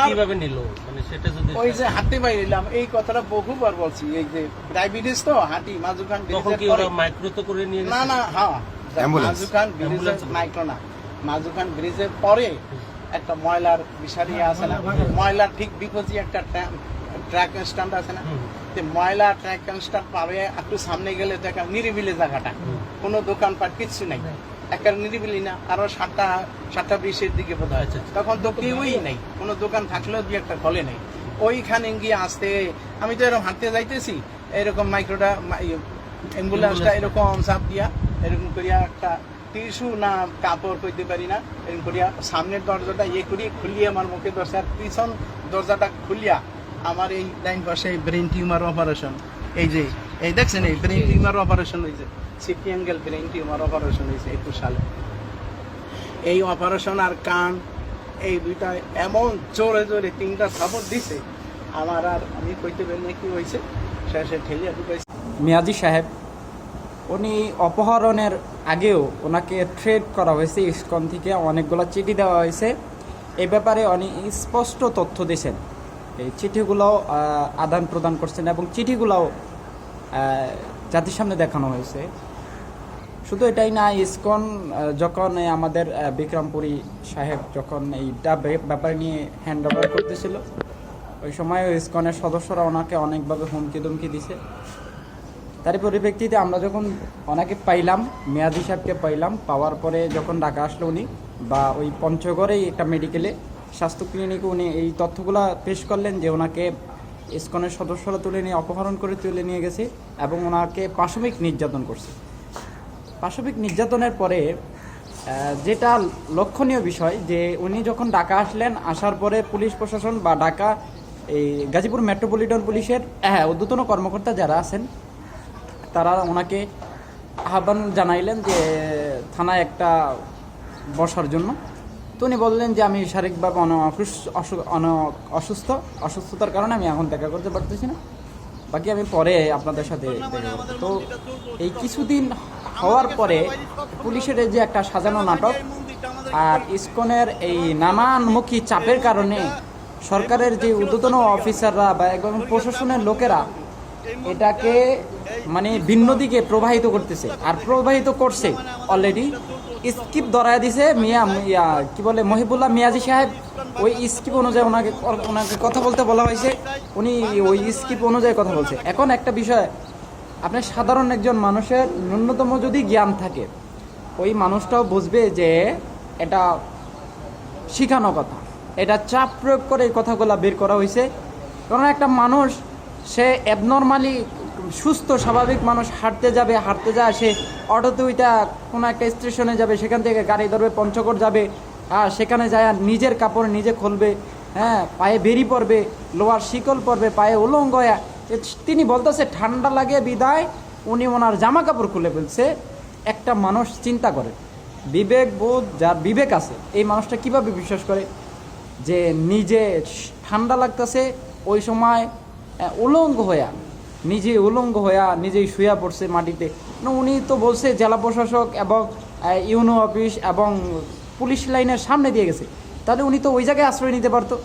কিভাবে নিল মানে সেটা যদি ওই যে হাঁটতে বাইলাম এই কথাটা বহুবার বলছি, এই যে ডায়াবেটিস তো হাঁটি মাজুখান তখন কি ওরা মাইক্রোতে করে নিয়ে না গেছে? না হ্যাঁ অ্যাম্বুলেন্স। মাজুখান ব্রিজে মাইক্রো না, মাজুখান ব্রিজের পরে একটা ময়লার বিষারি আছে না, ময়লার ঠিক বিপরীতে একটা ট্রাক স্ট্যান্ড আছে না, তো ময়লা ট্রাক স্ট্যান্ড পাবে একটু সামনে গেলে তো একটা নিরিবিলি জায়গাটা, কোনো দোকানপাট কিচ্ছু নাই, একটা নিরিবিলি না, আরো 7:20-এর দিকে বোধ হয়, তখন তো কেউই নাই, কোনো দোকান থাকলেও দুই একটা খোলে নাই। ওইখানে গিয়ে আসতে আমি তো এরকম হাঁটতে যাইতেছি, এরকম মাইক্রোটা অ্যাম্বুলেন্সটা এরকম চাপ দিয়া এরকম করিয়া একটা টিস্যু না কাপড় কইতে পারি না, এরকম করিয়া সামনের দরজাটা করি খুলিয়ে আমার মুখে ধরছে, আর পিছন দরজাটা খুলিয়া আমার এই ডাইন পাশে ব্রেন টিউমার অপারেশন, এই যে এই দেখছেন এই ব্রেন টিউমার অপারেশন হয়েছে, city angle brain tumour operation হয়েছে 21 সালে। এই অপারেশন আর কান এই দুইটা এমন জোরে জোরে 3টা থাপড় দিছে আমার, আর আমি কইতে পারি না কি হয়েছে, শেষে ঠেলিয়া ঢুকাইছে। মেয়াজি সাহেব উনি অপহরণের আগেও ওনাকে থ্রেট করা হয়েছে, ইসকন থেকে অনেকগুলো চিঠি দেওয়া হয়েছে, এই ব্যাপারে উনি স্পষ্ট তথ্য দিয়েছেন, এই চিঠিগুলোও আদান প্রদান করছেন এবং চিঠিগুলোও জাতির সামনে দেখানো হয়েছে। শুধু এটাই না, ইসকন যখন আমাদের বিক্রমপুরী সাহেব যখন এইটা ব্যাপার নিয়ে হ্যান্ড ওভার করতেছিল, ওই সময় ইসকনের সদস্যরা ওনাকে অনেকভাবে হুমকি দুমকি দিছে। তারই পরিপ্রেক্ষিতে আমরা যখন ওনাকে পাইলাম, মেয়াজি সাহেবকে পাইলাম, পাওয়ার পরে যখন ঢাকা আসলো উনি, বা ওই পঞ্চগড়েই একটা মেডিকেলে স্বাস্থ্য ক্লিনিকে উনি এই তথ্যগুলো পেশ করলেন যে ওনাকে ইসকনের সদস্যরা তুলে নিয়ে অপহরণ করে তুলে নিয়ে গেছে এবং ওনাকে পাশবিক নির্যাতন করছে। পাশবিক নির্যাতনের পরে যেটা লক্ষণীয় বিষয় যে উনি যখন ঢাকা আসলেন, আসার পরে পুলিশ প্রশাসন বা ঢাকা এই গাজীপুর মেট্রোপলিটন পুলিশের ঊর্ধ্বতন কর্মকর্তা যারা আছেন তারা ওনাকে আহ্বান জানাইলেন যে থানায় একটা বসার জন্য। তো উনি বললেন যে আমি শারীরিকভাবে অসুস্থতার কারণে আমি এখন দেখা করতে পারতেছি না, বাকি আমি পরে আপনাদের সাথে দেখা করব। তো এই কিছুদিন হওয়ার পরে পুলিশের যে একটা সাজানো নাটক আর ইসকনের এই নানানমুখী চাপের কারণে সরকারের যে ঊর্ধ্বতন অফিসাররা বা একদম প্রশাসনের লোকেরা এটাকে মানে ভিন্ন দিকে প্রবাহিত করতেছে, আর প্রবাহিত করছে অলরেডি। স্কিপ ধরায় দিছে কি বলে মহিবুল্লাহ মিয়াজি সাহেব, ওই স্কিপ অনুযায়ী ওনাকে কথা বলতে বলা হয়েছে, উনি ওই স্কিপ অনুযায়ী কথা বলছে। এখন একটা বিষয়, আপনার সাধারণ একজন মানুষের ন্যূনতম যদি জ্ঞান থাকে, ওই মানুষটাও বুঝবে যে এটা শিখানো কথা, এটা চাপ প্রয়োগ করে এই কথাগুলো বের করা হয়েছে। কারণ একটা মানুষ সে অ্যাবনর্মালি সুস্থ স্বাভাবিক মানুষ হাঁটতে যায়, সে অটোতে উইটা কোনো একটা স্টেশনে যাবে, সেখান থেকে গাড়ি ধরবে, পঞ্চগড় যাবে, সেখানে যায় নিজের কাপড় নিজে খুলবে, পায়ে বেরি পরবে, লোয়ার শিকল পরবে, পায়ে উলঙ্গ হয়ে, তিনি বলতেছে ঠান্ডা লাগে বিদায় উনি ওনার জামা কাপড় খুলে ফেলছে। একটা মানুষ চিন্তা করে, বিবেক বোধ যার বিবেক আছে, এই মানুষটা কিভাবে বিশ্বাস করে যে নিজে ঠান্ডা লাগতেছে ওই সময় উলঙ্গ হইয়া নিজেই শুয়া পড়ছে মাটিতে? উনি তো বলছে জেলা প্রশাসক এবং ইউনো অফিস এবং পুলিশ লাইনের সামনে দিয়ে গেছে, তাহলে উনি তো ওই জায়গায় আশ্রয় নিতে পারতো।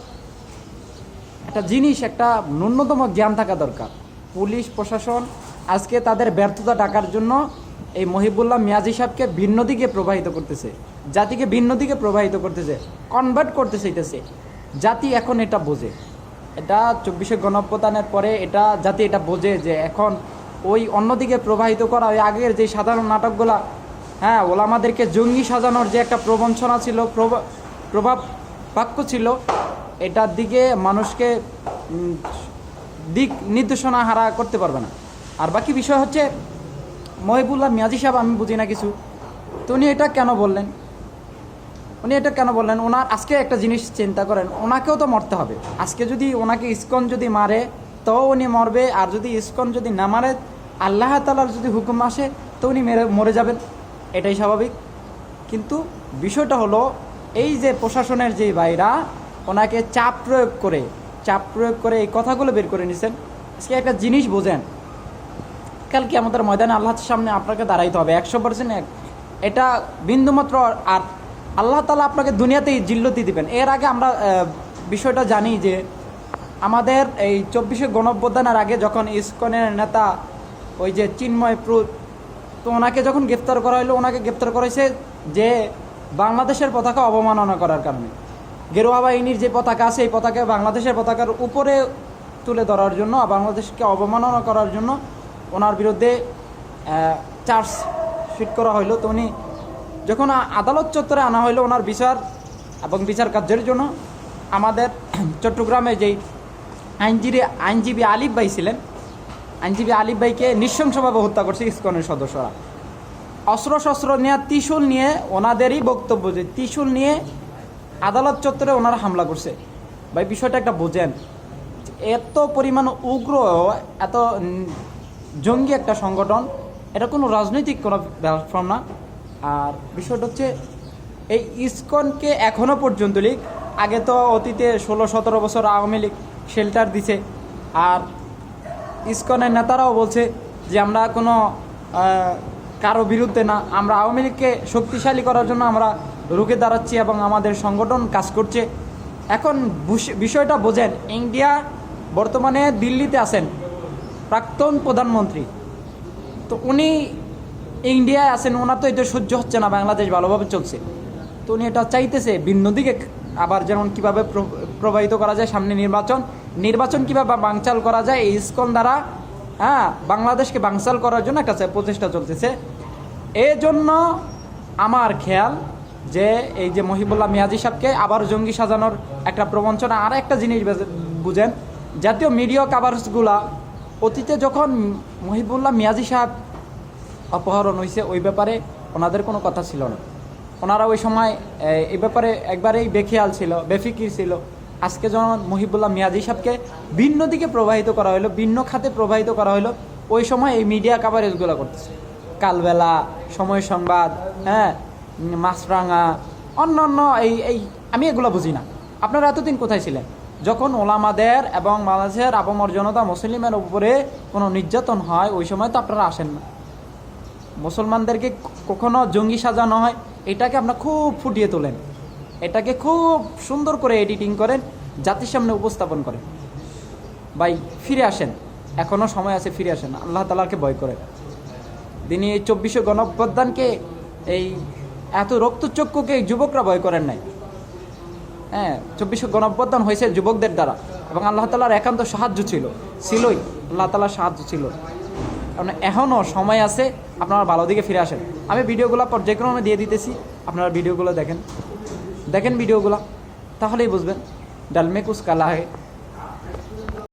একটা জিনিস, একটা ন্যূনতম জ্ঞান থাকা দরকার। পুলিশ প্রশাসন আজকে তাদের ব্যর্থতা ঢাকার জন্য এই মহিবুল্লাহ মিয়াজি সাহেবকে ভিন্ন দিকে প্রবাহিত করতেছে, জাতিকে ভিন্ন দিকে প্রবাহিত করতেছে, কনভার্ট করতে চাইতেছে। জাতি এখন এটা বোঝে, এটা 24শে গণঅভ্যুত্থানের পরে এটা জাতি এটা বোঝে যে এখন ওই অন্যদিকে প্রবাহিত করা, ওই আগের যে সাধারণ নাটকগুলা, ওলামাদেরকে জঙ্গি সাজানোর যে একটা প্রবঞ্চনা ছিল, প্রভাব বাক্য ছিল, এটার দিকে মানুষকে দিক নির্দেশনা হারা করতে পারবে না। আর বাকি বিষয় হচ্ছে মহিবুল্লাহ মিয়াজি সাহেব, আমি বুঝি না কিছু, তো উনি এটা কেন বললেন? ওনার আজকে একটা জিনিস চিন্তা করেন, ওনাকেও তো মরতে হবে। আজকে যদি ওনাকে ইসকন যদি মারে তো উনি মরবে, আর যদি ইসকন যদি না মারে, আল্লাহ তাআলার যদি হুকুম আসে তো উনি মরে যাবেন, এটাই স্বাভাবিক। কিন্তু বিষয়টা হলো এই যে প্রশাসনের যে ভাইরা ওনাকে চাপ প্রয়োগ করে এই কথাগুলো বের করে নিছেন। আজকে একটা জিনিস বোঝেন, কালকে আমাদের ময়দানে আল্লাহর সামনে আপনাকে দাঁড়াইতে হবে 100%। এটা বিন্দুমাত্র, আর আল্লাহ তাআলা আপনাকে দুনিয়াতেই জিল্লতি দিবেন। এর আগে আমরা বিষয়টা জানি যে আমাদের এই 24শে গণঅভ্যুত্থানের আগে যখন ইসকনের নেতা ওই যে চিন্ময় প্রুত, তো ওনাকে যখন গ্রেপ্তার করা হলো, ওনাকে গ্রেপ্তার করেছে যে বাংলাদেশের পতাকা অবমাননা করার কারণে। গেরুয়া বাহিনীর যে পতাকা আছে এই পতাকা বাংলাদেশের পতাকার উপরে তুলে ধরার জন্য, বাংলাদেশকে অবমাননা করার জন্য ওনার বিরুদ্ধে চার্জশিট করা হইলো। তো উনি যখন আদালত চত্বরে আনা হইলো ওনার বিচার এবং বিচার কার্যের জন্য, আমাদের চট্টগ্রামে যেই আইনজীবী আলিফ ভাই ছিলেন, আইনজীবী আলিফ ভাইকে নৃশংসভাবে হত্যা করছে ইসকনের সদস্যরা। অস্ত্র নিয়ে, ত্রিশূল নিয়ে, ওনাদেরই বক্তব্য যে ত্রিশূল নিয়ে আদালত চত্বরে ওনারা হামলা করছে। ভাই বিষয়টা একটা বোঝেন, এত পরিমাণ উগ্র, এত জঙ্গি একটা সংগঠন, এটা কোনো রাজনৈতিক কোনো প্ল্যাটফর্ম না। আর বিষয়টা হচ্ছে এই ইসকনকে এখনও পর্যন্ত আগে তো অতীতে 16-17 বছর আওয়ামী লীগ শেল্টার দিছে, আর ইসকনের নেতারাও বলছে যে আমরা কোনো কারো বিরুদ্ধে না, আমরা আওয়ামী লীগকে শক্তিশালী করার জন্য আমরা রুখে দাঁড়াচ্ছি এবং আমাদের সংগঠন কাজ করছে। এখন বিষয়টা বোঝেন, ইন্ডিয়া বর্তমানে দিল্লিতে আছেন প্রাক্তন প্রধানমন্ত্রী, তো উনি ইন্ডিয়ায় আছেন, ওনার তো এটা সহ্য হচ্ছে না বাংলাদেশ ভালোভাবে চলছে, তো উনি এটা চাইতেছে ভিন্ন দিকে আবার যেমন কীভাবে প্রবাহিত করা যায়, সামনে নির্বাচন কীভাবে বানচাল করা যায় এই ইসকন দ্বারা, বাংলাদেশকে বানচাল করার জন্য একটা প্রচেষ্টা চলতেছে। এই জন্য আমার খেয়াল যে এই যে মহিবুল্লাহ মিয়াজি সাহেবকে আবার জঙ্গি সাজানোর একটা প্রবঞ্চনা। আর একটা জিনিস বুঝেন, জাতীয় মিডিয়া কাভারেজগুলা অতীতে যখন মহিবুল্লাহ মিয়াজি সাহেব অপহরণ হয়েছে ওই ব্যাপারে ওনাদের কোনো কথা ছিল না, ওনারা ওই সময় এই ব্যাপারে একবারেই বেখেয়াল ছিল, বেফিকির ছিল। আজকে যখন মহিবুল্লাহ মিয়াজি সাহেবকে ভিন্ন দিকে প্রবাহিত করা হলো, ভিন্ন খাতে প্রবাহিত করা হলো, ওই সময় এই মিডিয়া কাভারেজগুলো করতেছে, কালবেলা, সময় সংবাদ, মাছরাঙা, অন্য এই আমি এগুলো বুঝি না। আপনারা এতদিন কোথায় ছিলেন যখন ওলামাদের এবং বাংলাদেশের আপামর জনতা মুসলিমের উপরে কোনো নির্যাতন হয়? ওই সময় তো আপনারা আসেন না। মুসলমানদেরকে কখনো জঙ্গি সাজানো হয়, এটাকে আপনারা খুব ফুটিয়ে তোলেন, এটাকে খুব সুন্দর করে এডিটিং করেন, জাতির সামনে উপস্থাপন করেন। ভাই ফিরে আসেন, এখনও সময় আছে, ফিরে আসেন, আল্লাহ তাআলাকে ভয় করেন। তিনি এই 24শে গণঅভ্যুত্থানকে, এই এত রক্তচক্ষুকে যুবকরা ভয় করেন নাই। 24শে গণঅভ্যুত্থান হয়েছে যুবকদের দ্বারা, এবং আল্লাহ তাআলার একান্ত সাহায্য ছিলই, আল্লাহ তাআলার সাহায্য ছিল। কারণ এখনও সময় আছে, আপনারা ভালো দিকে ফিরে আসেন। আমি ভিডিওগুলো পর্যায়ক্রমে দিয়ে দিতেছি, আপনারা ভিডিওগুলো দেখেন ভিডিওগুলো, তাহলেই বুঝবেন ডালমে কুছ কালা হে।